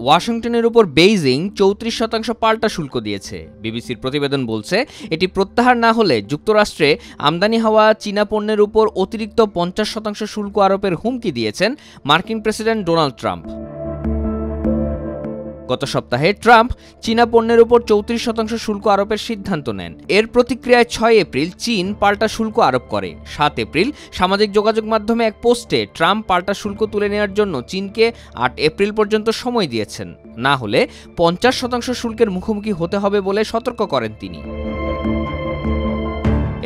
ওয়াশিংটনের উপর বেইজিং ৩৪% পাল্টা শুল্ক দিয়েছে। বিবিসির প্রতিবেদন বলছে, এটি প্রত্যাহার না হলে যুক্তরাষ্ট্রে আমদানি হওয়া চীনা পণ্যের উপর অতিরিক্ত ৫০% শুল্ক আরোপের হুমকি দিয়েছেন মার্কিন প্রেসিডেন্ট ডোনাল্ড ট্রাম্প। গত সপ্তাহে ট্রাম্প চীনা পণ্যের উপর ৩৪% শুল্ক আরোপের সিদ্ধান্ত নেন। এর প্রতিক্রিয়ায় ৬ এপ্রিল চীন পাল্টা শুল্ক আরোপ করে। ৭ এপ্রিল সামাজিক যোগাযোগ মাধ্যমে এক পোস্টে ট্রাম্প পাল্টা শুল্ক তুলে নেওয়ার জন্য চীনকে ৮ এপ্রিল পর্যন্ত সময় দিয়েছেন, না হলে ৫০% শুল্কের মুখোমুখি হতে হবে বলে সতর্ক করেন তিনি।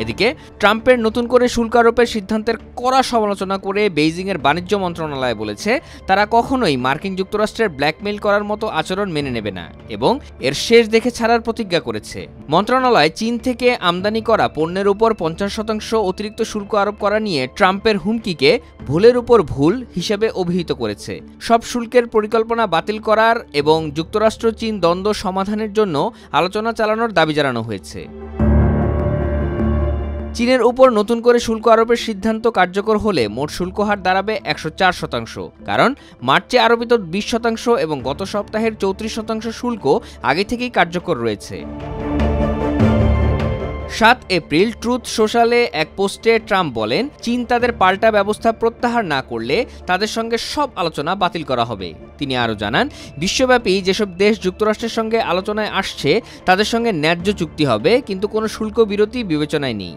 এদিকে ট্রাম্পের নতুন করে শুল্ক আরোপের সিদ্ধান্তের কড়া সমালোচনা করে বেইজিংয়ের বাণিজ্য মন্ত্রণালয় বলেছে, তারা কখনোই মার্কিন যুক্তরাষ্ট্রের ব্ল্যাকমেইল করার মতো আচরণ মেনে নেবে না এবং এর শেষ দেখে ছাড়ার প্রতিজ্ঞা করেছে। মন্ত্রণালয় চীন থেকে আমদানি করা পণ্যের উপর ৫০% অতিরিক্ত শুল্ক আরোপ করা নিয়ে ট্রাম্পের হুমকিকে ভুলের উপর ভুল হিসেবে অভিহিত করেছে। সব শুল্কের পরিকল্পনা বাতিল করার এবং যুক্তরাষ্ট্র চীন দ্বন্দ্ব সমাধানের জন্য আলোচনা চালানোর দাবি জানানো হয়েছে। চীনের উপর নতুন করে শুল্ক আরোপের সিদ্ধান্ত কার্যকর হলে মোট শুল্ক হার দাঁড়াবে ১০৪%, কারণ মার্চে আরোপিত ২০% এবং গত সপ্তাহের ৩৪% শুল্ক আগে থেকেই কার্যকর রয়েছে। ৭ এপ্রিল ট্রুথ সোশ্যালে এক পোস্টে ট্রাম্প বলেন, চীন তাদের পাল্টা ব্যবস্থা প্রত্যাহার না করলে তাদের সঙ্গে সব আলোচনা বাতিল করা হবে। তিনি আরও জানান, বিশ্বব্যাপী যেসব দেশ যুক্তরাষ্ট্রের সঙ্গে আলোচনায় আসছে তাদের সঙ্গে ন্যায্য চুক্তি হবে, কিন্তু কোনো শুল্ক বিরতি বিবেচনায় নেই।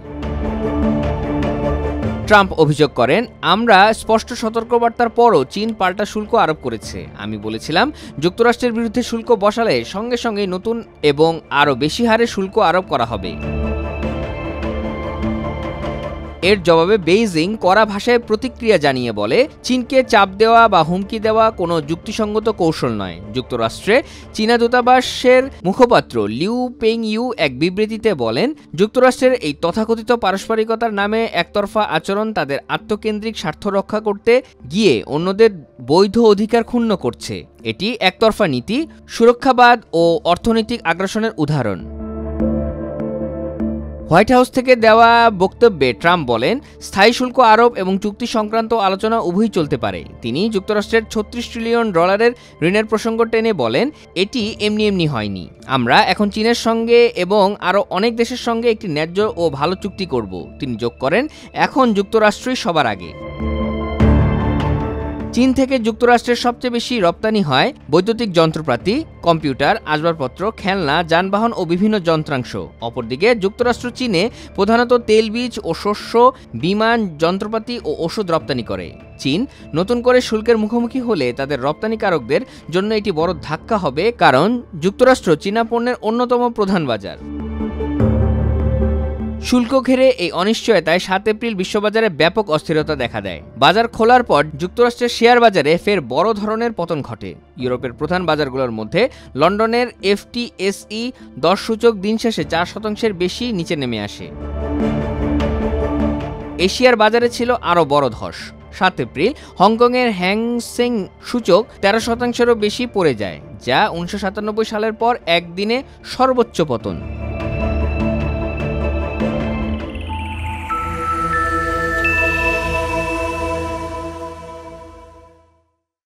ট্রাম্প অভিযোগ করেন, আমরা স্পষ্ট সতর্কবার্তার পরও চীন পাল্টা শুল্ক আরোপ করেছে। আমি বলেছিলাম, যুক্তরাষ্ট্রের বিরুদ্ধে শুল্ক বসালে সঙ্গে সঙ্গে নতুন এবং আরও বেশি হারে শুল্ক আরোপ করা হবে। এর জবাবে বেইজিং কড়া ভাষায় প্রতিক্রিয়া জানিয়ে বলে, চীনকে চাপ দেওয়া বা হুমকি দেওয়া কোনো যুক্তিসঙ্গত কৌশল নয়। যুক্তরাষ্ট্রে চীনা দূতাবাসের মুখপাত্র লিউ পেংইউ এক বিবৃতিতে বলেন, যুক্তরাষ্ট্রের এই তথাকথিত পারস্পরিকতার নামে একতরফা আচরণ তাদের আত্মকেন্দ্রিক স্বার্থ রক্ষা করতে গিয়ে অন্যদের বৈধ অধিকার ক্ষুণ্ণ করছে। এটি একতরফা নীতি, সুরক্ষাবাদ ও অর্থনৈতিক আগ্রাসনের উদাহরণ। হোয়াইট হাউস থেকে দেওয়া বক্তব্যে ট্রাম্প বলেন, স্থায়ী শুল্ক আরোপ এবং চুক্তি সংক্রান্ত আলোচনা উভয়ই চলতে পারে। তিনি যুক্তরাষ্ট্রের $৩৬ ট্রিলিয়ন ঋণের প্রসঙ্গ টেনে বলেন, এটি এমনি এমনি হয়নি। আমরা এখন চীনের সঙ্গে এবং আরও অনেক দেশের সঙ্গে একটি ন্যায্য ও ভালো চুক্তি করব। তিনি যোগ করেন, এখন যুক্তরাষ্ট্রই সবার আগে। চীন থেকে যুক্তরাষ্ট্রের সবচেয়ে বেশি রপ্তানি হয় বৈদ্যুতিক যন্ত্রপাতি, কম্পিউটার, আসবাবপত্র, খেলনা, যানবাহন ও বিভিন্ন যন্ত্রাংশ। অপরদিকে যুক্তরাষ্ট্র চীনে প্রধানত তেলবীজ ও শস্য, বিমান, যন্ত্রপাতি ও ওষুধ রপ্তানি করে। চীন নতুন করে শুল্কের মুখোমুখি হলে তাদের রপ্তানিকারকদের জন্য এটি বড় ধাক্কা হবে, কারণ যুক্তরাষ্ট্র চীনা পণ্যের অন্যতম প্রধান বাজার। শুল্ক ঘিরে এই অনিশ্চয়তায় ৭ এপ্রিল বিশ্ববাজারে ব্যাপক অস্থিরতা দেখা দেয়। বাজার খোলার পর যুক্তরাষ্ট্রের শেয়ার বাজারে ফের বড় ধরনের পতন ঘটে। ইউরোপের প্রধান বাজারগুলোর মধ্যে লন্ডনের FTSE 10 সূচক দিন শেষে ৪% বেশি নিচে নেমে আসে। এশিয়ার বাজারে ছিল আরও বড় ধস। ৭ এপ্রিল হংকংয়ের হ্যাংসেং সূচক 13%-এরও বেশি পড়ে যায়, যা 1997 সালের পর একদিনে সর্বোচ্চ পতন।